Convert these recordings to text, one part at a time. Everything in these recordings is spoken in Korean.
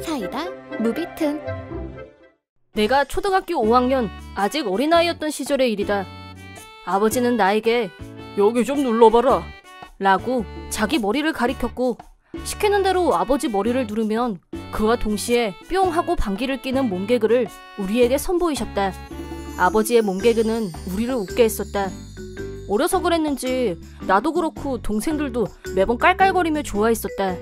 사이다 무비튼. 내가 초등학교 5학년 아직 어린아이였던 시절의 일이다. 아버지는 나에게 여기 좀 눌러봐라 라고 자기 머리를 가리켰고, 시키는 대로 아버지 머리를 누르면 그와 동시에 뿅 하고 방귀를 뀌는 몸개그를 우리에게 선보이셨다. 아버지의 몸개그는 우리를 웃게 했었다. 어려서 그랬는지 나도 그렇고 동생들도 매번 깔깔거리며 좋아했었다.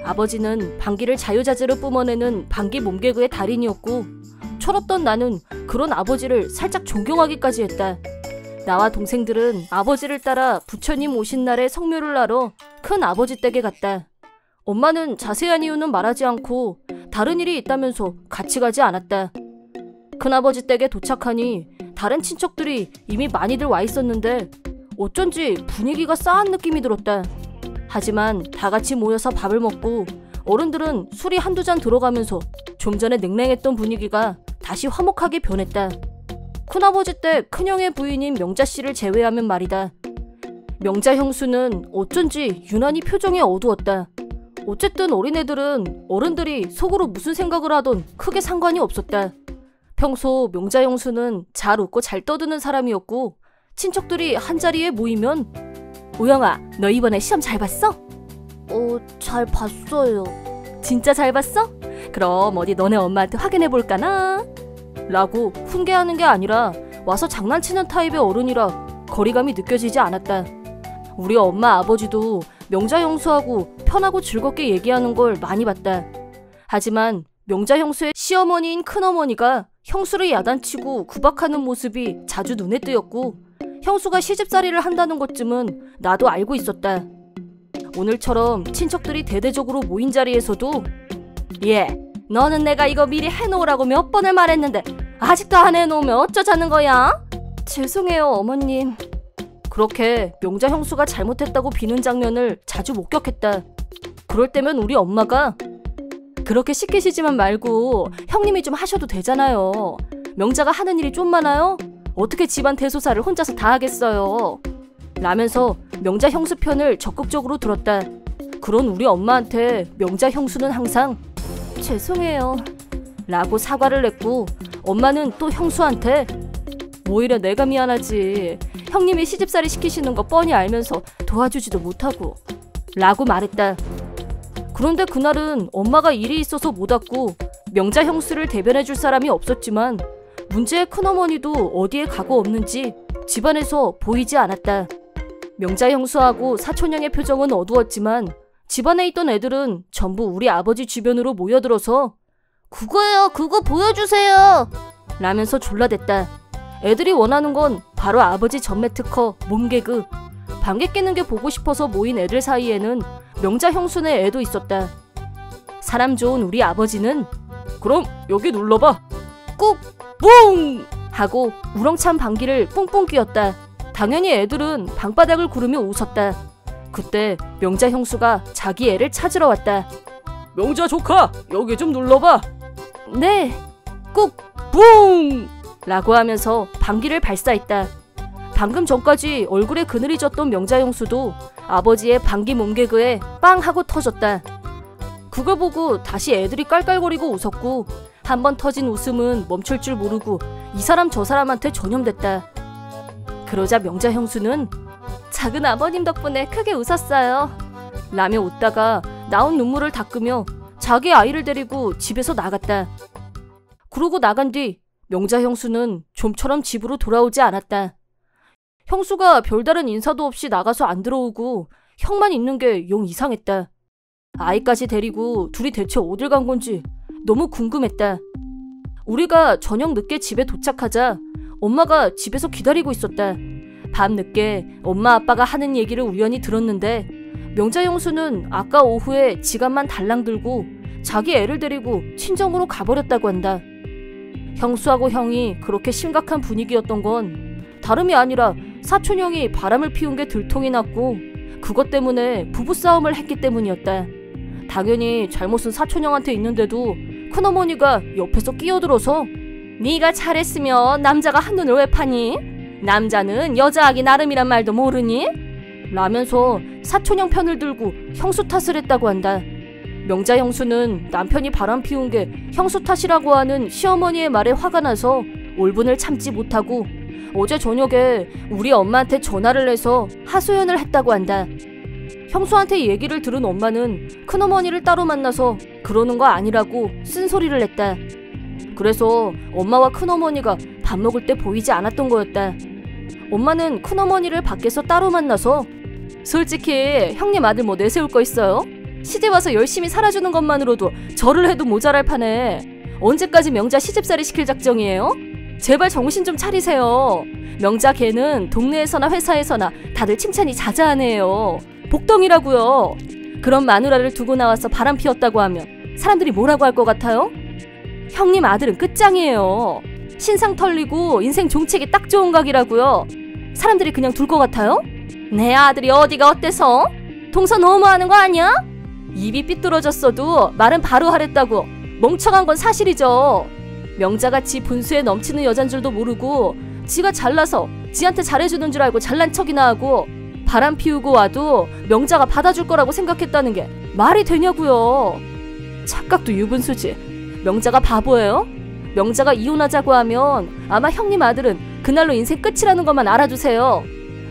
아버지는 방귀를 자유자재로 뿜어내는 방귀 몸개그의 달인이었고, 철없던 나는 그런 아버지를 살짝 존경하기까지 했다. 나와 동생들은 아버지를 따라 부처님 오신 날에 성묘를 하러 큰 아버지 댁에 갔다. 엄마는 자세한 이유는 말하지 않고 다른 일이 있다면서 같이 가지 않았다. 큰아버지 댁에 도착하니 다른 친척들이 이미 많이들 와 있었는데 어쩐지 분위기가 싸한 느낌이 들었다. 하지만 다 같이 모여서 밥을 먹고 어른들은 술이 한두 잔 들어가면서 좀 전에 냉랭했던 분위기가 다시 화목하게 변했다. 큰아버지 댁 큰형의 부인인 명자씨를 제외하면 말이다. 명자 형수는 어쩐지 유난히 표정이 어두웠다. 어쨌든 어린애들은 어른들이 속으로 무슨 생각을 하던 크게 상관이 없었다. 평소 명자 형수는 잘 웃고 잘 떠드는 사람이었고, 친척들이 한자리에 모이면 우영아, 너 이번에 시험 잘 봤어? 잘 봤어요. 진짜 잘 봤어? 그럼 어디 너네 엄마한테 확인해볼까나? 라고 훈계하는 게 아니라 와서 장난치는 타입의 어른이라 거리감이 느껴지지 않았다. 우리 엄마 아버지도 명자 형수하고 편하고 즐겁게 얘기하는 걸 많이 봤다. 하지만 명자 형수의 시어머니인 큰어머니가 형수를 야단치고 구박하는 모습이 자주 눈에 띄었고, 형수가 시집살이를 한다는 것쯤은 나도 알고 있었다. 오늘처럼 친척들이 대대적으로 모인 자리에서도 너는 내가 이거 미리 해놓으라고 몇 번을 말했는데 아직도 안 해놓으면 어쩌자는 거야? 죄송해요 어머님. 그렇게 명자 형수가 잘못했다고 비는 장면을 자주 목격했다. 그럴 때면 우리 엄마가 그렇게 시키시지만 말고 형님이 좀 하셔도 되잖아요. 명자가 하는 일이 좀 많아요? 어떻게 집안 대소사를 혼자서 다 하겠어요? 라면서 명자 형수 편을 적극적으로 들었다. 그런 우리 엄마한테 명자 형수는 항상 죄송해요 라고 사과를 했고, 엄마는 또 형수한테 오히려 내가 미안하지, 형님이 시집살이 시키시는 거 뻔히 알면서 도와주지도 못하고 라고 말했다. 그런데 그날은 엄마가 일이 있어서 못 왔고 명자 형수를 대변해줄 사람이 없었지만, 문제의 큰어머니도 어디에 가고 없는지 집안에서 보이지 않았다. 명자 형수하고 사촌형의 표정은 어두웠지만 집안에 있던 애들은 전부 우리 아버지 주변으로 모여들어서 그거요, 그거 보여주세요 라면서 졸라댔다. 애들이 원하는 건 바로 아버지 전매 특허 몸개그. 방귀 뀌는 게 보고 싶어서 모인 애들 사이에는 명자 형수네 애도 있었다. 사람 좋은 우리 아버지는 그럼 여기 눌러봐 꾹 뿡 하고 우렁찬 방귀를 뿡뿡 뀌었다. 당연히 애들은 방바닥을 구르며 웃었다. 그때 명자 형수가 자기 애를 찾으러 왔다. 명자 조카, 여기 좀 눌러봐. 네. 꾹 뿡 라고 하면서 방귀를 발사했다. 방금 전까지 얼굴에 그늘이 졌던 명자 형수도 아버지의 방귀 몸개그에 빵 하고 터졌다. 그걸 보고 다시 애들이 깔깔거리고 웃었고, 한번 터진 웃음은 멈출 줄 모르고 이 사람 저 사람한테 전염됐다. 그러자 명자 형수는 작은 아버님 덕분에 크게 웃었어요 라며 웃다가 나온 눈물을 닦으며 자기 아이를 데리고 집에서 나갔다. 그러고 나간 뒤 명자 형수는 좀처럼 집으로 돌아오지 않았다. 형수가 별다른 인사도 없이 나가서 안 들어오고 형만 있는 게 영 이상했다. 아이까지 데리고 둘이 대체 어딜 간 건지 너무 궁금했다. 우리가 저녁 늦게 집에 도착하자 엄마가 집에서 기다리고 있었다. 밤늦게 엄마 아빠가 하는 얘기를 우연히 들었는데, 명자 형수는 아까 오후에 지갑만 달랑 들고 자기 애를 데리고 친정으로 가버렸다고 한다. 형수하고 형이 그렇게 심각한 분위기였던 건 다름이 아니라 사촌형이 바람을 피운 게 들통이 났고 그것 때문에 부부싸움을 했기 때문이었다. 당연히 잘못은 사촌형한테 있는데도 큰어머니가 옆에서 끼어들어서 네가 잘했으면 남자가 한눈을 왜 파니? 남자는 여자하기 나름이란 말도 모르니? 라면서 사촌형 편을 들고 형수 탓을 했다고 한다. 명자 형수는 남편이 바람 피운 게 형수 탓이라고 하는 시어머니의 말에 화가 나서 올분을 참지 못하고 어제 저녁에 우리 엄마한테 전화를 해서 하소연을 했다고 한다. 형수한테 얘기를 들은 엄마는 큰어머니를 따로 만나서 그러는 거 아니라고 쓴소리를 냈다. 그래서 엄마와 큰어머니가 밥 먹을 때 보이지 않았던 거였다. 엄마는 큰어머니를 밖에서 따로 만나서 솔직히 형님 아들 뭐 내세울 거 있어요? 시집와서 열심히 살아주는 것만으로도 절을 해도 모자랄 판에 언제까지 명자 시집살이 시킬 작정이에요? 제발 정신 좀 차리세요. 명자 걔는 동네에서나 회사에서나 다들 칭찬이 자자하네요. 복덩이라고요. 그런 마누라를 두고 나와서 바람 피웠다고 하면 사람들이 뭐라고 할 것 같아요? 형님 아들은 끝장이에요. 신상 털리고 인생 종책이 딱 좋은 각이라고요. 사람들이 그냥 둘 것 같아요? 내 아들이 어디가 어때서? 동서 너무하는 거 아니야? 입이 삐뚤어졌어도 말은 바로 하랬다고. 멍청한 건 사실이죠. 명자같이 분수에 넘치는 여잔 줄도 모르고 지가 잘나서 지한테 잘해주는 줄 알고 잘난 척이나 하고 바람 피우고 와도 명자가 받아줄 거라고 생각했다는 게 말이 되냐고요. 착각도 유분수지. 명자가 바보예요? 명자가 이혼하자고 하면 아마 형님 아들은 그날로 인생 끝이라는 것만 알아두세요.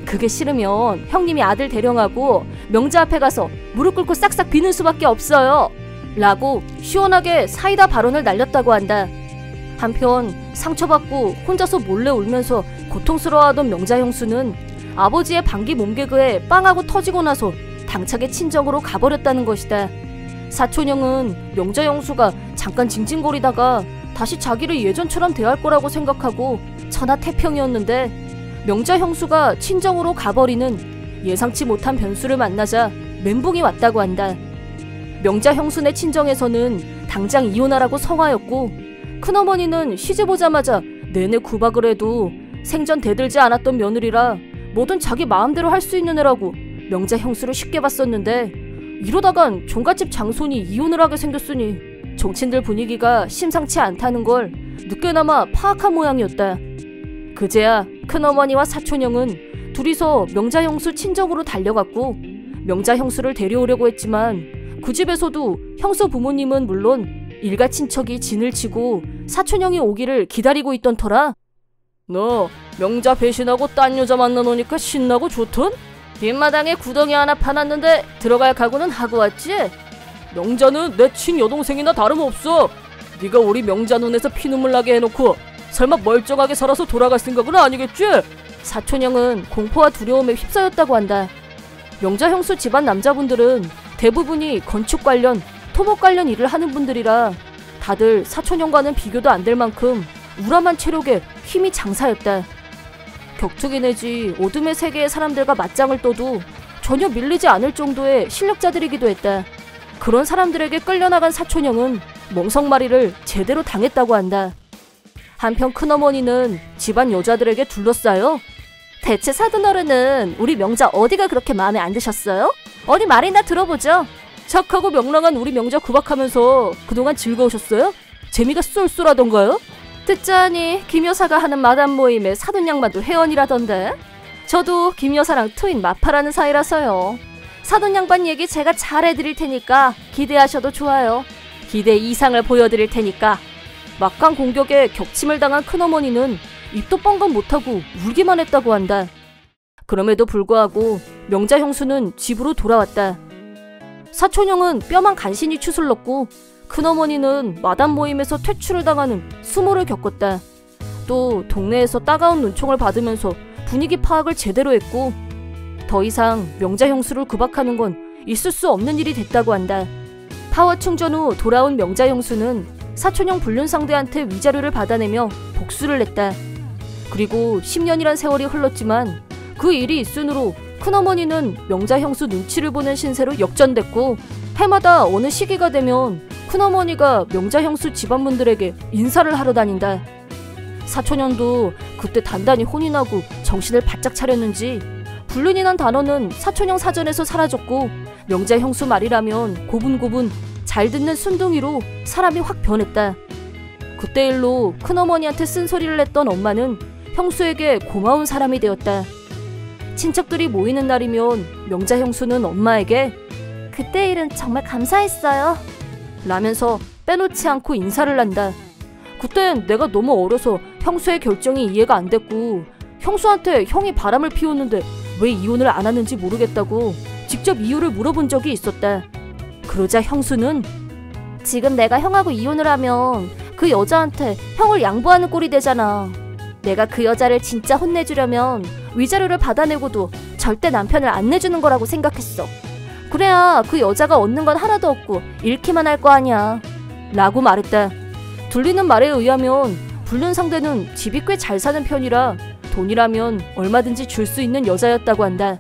그게 싫으면 형님이 아들 대령하고 명자 앞에 가서 무릎 꿇고 싹싹 비는 수밖에 없어요. 라고 시원하게 사이다 발언을 날렸다고 한다. 한편 상처받고 혼자서 몰래 울면서 고통스러워하던 명자 형수는 아버지의 방귀 몸개그에 빵하고 터지고 나서 당차게 친정으로 가버렸다는 것이다. 사촌형은 명자 형수가 잠깐 징징거리다가 다시 자기를 예전처럼 대할 거라고 생각하고 천하태평이었는데 명자 형수가 친정으로 가버리는 예상치 못한 변수를 만나자 멘붕이 왔다고 한다. 명자 형수네 친정에서는 당장 이혼하라고 성하였고 큰어머니는 시집 오자마자 내내 구박을 해도 생전 대들지 않았던 며느리라 뭐든 자기 마음대로 할 수 있는 애라고 명자 형수를 쉽게 봤었는데 이러다간 종갓집 장손이 이혼을 하게 생겼으니 종친들 분위기가 심상치 않다는 걸 늦게나마 파악한 모양이었다. 그제야 큰어머니와 사촌형은 둘이서 명자 형수 친정으로 달려갔고 명자 형수를 데려오려고 했지만 그 집에서도 형수 부모님은 물론 일가 친척이 진을 치고 사촌형이 오기를 기다리고 있던 터라 너 명자 배신하고 딴 여자 만나노니까 신나고 좋든? 뒷마당에 구덩이 하나 파놨는데 들어갈 각오는 하고 왔지? 명자는 내 친여동생이나 다름없어. 네가 우리 명자 눈에서 피눈물 나게 해놓고 설마 멀쩡하게 살아서 돌아갈 생각은 아니겠지? 사촌형은 공포와 두려움에 휩싸였다고 한다. 명자 형수 집안 남자분들은 대부분이 건축 관련, 토목 관련 일을 하는 분들이라 다들 사촌형과는 비교도 안 될 만큼 우람한 체력에 힘이 장사였다. 격투기 내지 어둠의 세계의 사람들과 맞짱을 떠도 전혀 밀리지 않을 정도의 실력자들이기도 했다. 그런 사람들에게 끌려나간 사촌형은 멍석마리를 제대로 당했다고 한다. 한편 큰어머니는 집안 여자들에게 둘러싸여 대체 사돈어른은 우리 명자 어디가 그렇게 마음에 안 드셨어요? 어디 말이나 들어보죠. 착하고 명랑한 우리 명자 구박하면서 그동안 즐거우셨어요? 재미가 쏠쏠하던가요? 듣자하니 김 여사가 하는 마담 모임에 사돈 양반도 회원이라던데. 저도 김 여사랑 트윈 마파라는 사이라서요. 사돈 양반 얘기 제가 잘해드릴 테니까 기대하셔도 좋아요. 기대 이상을 보여드릴 테니까. 막강 공격에 격침을 당한 큰어머니는 입도 뻥긋 못하고 울기만 했다고 한다. 그럼에도 불구하고 명자 형수는 집으로 돌아왔다. 사촌형은 뼈만 간신히 추슬렀고 큰어머니는 마담 모임에서 퇴출을 당하는 수모를 겪었다. 또 동네에서 따가운 눈총을 받으면서 분위기 파악을 제대로 했고 더 이상 명자 형수를 구박하는 건 있을 수 없는 일이 됐다고 한다. 파워 충전 후 돌아온 명자 형수는 사촌형 불륜 상대한테 위자료를 받아내며 복수를 냈다. 그리고 10년이란 세월이 흘렀지만 그 일이 있으므로 큰어머니는 명자 형수 눈치를 보는 신세로 역전됐고 해마다 어느 시기가 되면 큰어머니가 명자 형수 집안분들에게 인사를 하러 다닌다. 사촌형도 그때 단단히 혼이 나고 정신을 바짝 차렸는지 불륜이란 단어는 사촌형 사전에서 사라졌고 명자 형수 말이라면 고분고분 잘 듣는 순둥이로 사람이 확 변했다. 그때 일로 큰어머니한테 쓴소리를 했던 엄마는 형수에게 고마운 사람이 되었다. 친척들이 모이는 날이면 명자 형수는 엄마에게 그때 일은 정말 감사했어요. 라면서 빼놓지 않고 인사를 한다. 그땐 내가 너무 어려서 형수의 결정이 이해가 안 됐고 형수한테 형이 바람을 피웠는데 왜 이혼을 안 하는지 모르겠다고 직접 이유를 물어본 적이 있었다. 그러자 형수는 지금 내가 형하고 이혼을 하면 그 여자한테 형을 양보하는 꼴이 되잖아. 내가 그 여자를 진짜 혼내주려면 위자료를 받아내고도 절대 남편을 안 내주는 거라고 생각했어. 그래야 그 여자가 얻는 건 하나도 없고 잃기만 할 거 아니야. 라고 말했다. 들리는 말에 의하면 불륜 상대는 집이 꽤 잘 사는 편이라 돈이라면 얼마든지 줄 수 있는 여자였다고 한다.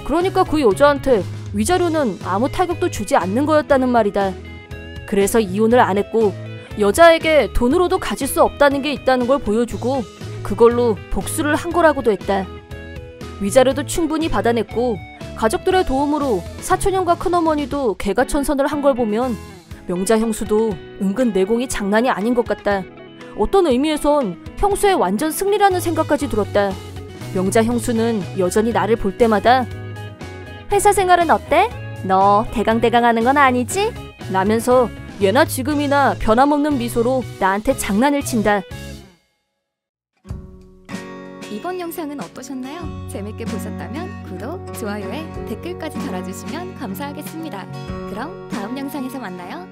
그러니까 그 여자한테 위자료는 아무 타격도 주지 않는 거였다는 말이다. 그래서 이혼을 안 했고 여자에게 돈으로도 가질 수 없다는 게 있다는 걸 보여주고 그걸로 복수를 한 거라고도 했다. 위자료도 충분히 받아냈고 가족들의 도움으로 사촌형과 큰어머니도 개가천선을 한 걸 보면 명자 형수도 은근 내공이 장난이 아닌 것 같다. 어떤 의미에선 형수의 완전 승리라는 생각까지 들었다. 명자 형수는 여전히 나를 볼 때마다 회사 생활은 어때? 너 대강대강 하는 건 아니지? 라면서 예나 지금이나 변함없는 미소로 나한테 장난을 친다. 이번 영상은 어떠셨나요? 재밌게 보셨다면 구독, 좋아요에 댓글까지 달아주시면 감사하겠습니다. 그럼 다음 영상에서 만나요.